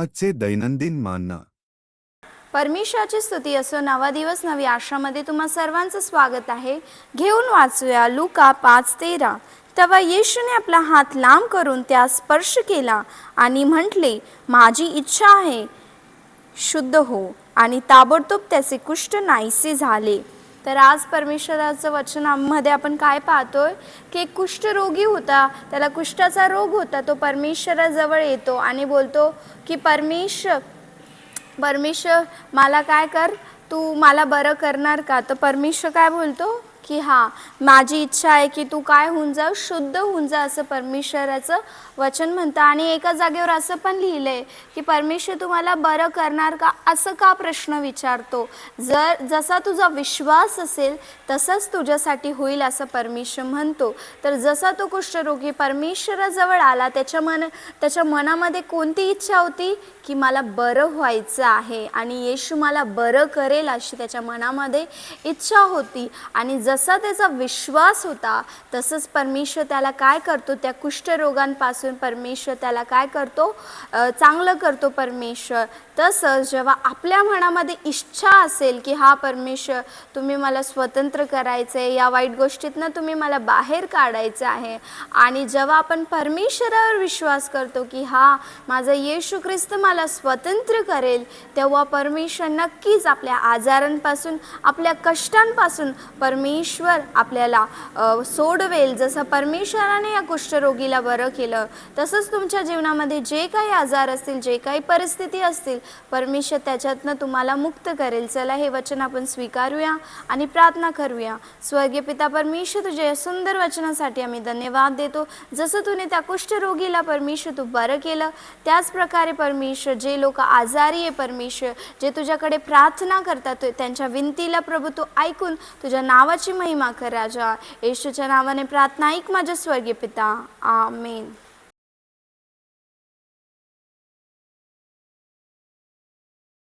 आजचे दैनंदिन मानना. परमेश्वराची स्तुती असो. नवा दिवस नवी आशामध्ये तुम्हा सर्वांचं स्वागत आहे. घेऊन वाचूया लूका 5:13. तेव्हा येशूने आपला हात लांब करून त्यास स्पर्श केला आणि म्हटले, माझी इच्छा आहे, शुद्ध हो. आणि ताबडतोब त्याचे कुष्ठ नाहीसे झाले. तर आज परमेश्वराचं वचनामध्ये आपण काय पाहतोय की एक कुष्ठरोगी होता, त्याला कुष्ठाचा रोग होता. तो परमेश्वराजवळ येतो आणि बोलतो की परमेश्वर मला काय कर, तू मला बरं करणार का? तर परमेश्वर काय बोलतो की हां, माझी इच्छा आहे की तू काय होऊन जा, शुद्ध होऊन जा, असं परमेश्वराचं वचन म्हणतं. आणि एका जागेवर असं पण लिहिलं आहे की परमेश्वर तुम्हाला बरं करणार का, असं का प्रश्न विचारतो. जसा तुझा विश्वास असेल तसंच तुझ्यासाठी होईल, असं परमेश्वर म्हणतो. तर जसा तो कुष्ठरोगी परमेश्वराजवळ आला, त्याच्या मनामध्ये कोणती इच्छा होती की मला बरं व्हायचं आहे आणि येशू मला बरं करेल, अशी त्याच्या मनामध्ये इच्छा होती. आणि जसा त्याचा विश्वास होता तसंच परमेश्वर त्याला काय करतो, त्या कुष्ठरोगांपासून परमेश्वर त्याला काय करतो, चांगलं करतो परमेश्वर. तसंच जेव्हा आपल्या मनामध्ये इच्छा असेल की हा परमेश्वर, तुम्ही मला स्वतंत्र करायचं आहे, या वाईट गोष्टीतनं तुम्ही मला बाहेर काढायचं आहे, आणि जेव्हा आपण परमेश्वरावर विश्वास करतो की हा माझा येशू ख्रिस्त मला स्वतंत्र करेल, तेव्हा परमेश्वर नक्कीच आपल्या आजारांपासून, आपल्या कष्टांपासून परमेश्वर आपल्याला सोडवेल. जसं परमेश्वराने या कुष्ठरोगीला बरं केलं, तसंच तुमच्या जीवनामध्ये जे काही आजार असतील, जे काही परिस्थिती असतील, परमेश्वर त्याच्यातनं तुम्हाला मुक्त करेल. चला हे वचन आपण स्वीकारूया आणि प्रार्थना करूया. स्वर्गीय पिता परमेश्वर, तुझ्या या सुंदर वचनासाठी आम्ही धन्यवाद देतो. जसं तुने त्या कुष्ठरोगीला परमेश्वर तू बरं केलं, त्याच प्रकारे परमेश्वर जे लोक आजारी आहे परमेश्वर, जे तुझ्याकडे प्रार्थना करतात, त्यांच्या विनंतीला प्रभू तू ऐकून तुझ्या नावाची महिमा कर राजा. येशूच्या नावाने प्रार्थना ऐक माझ्या स्वर्गीय पिता. आमेन.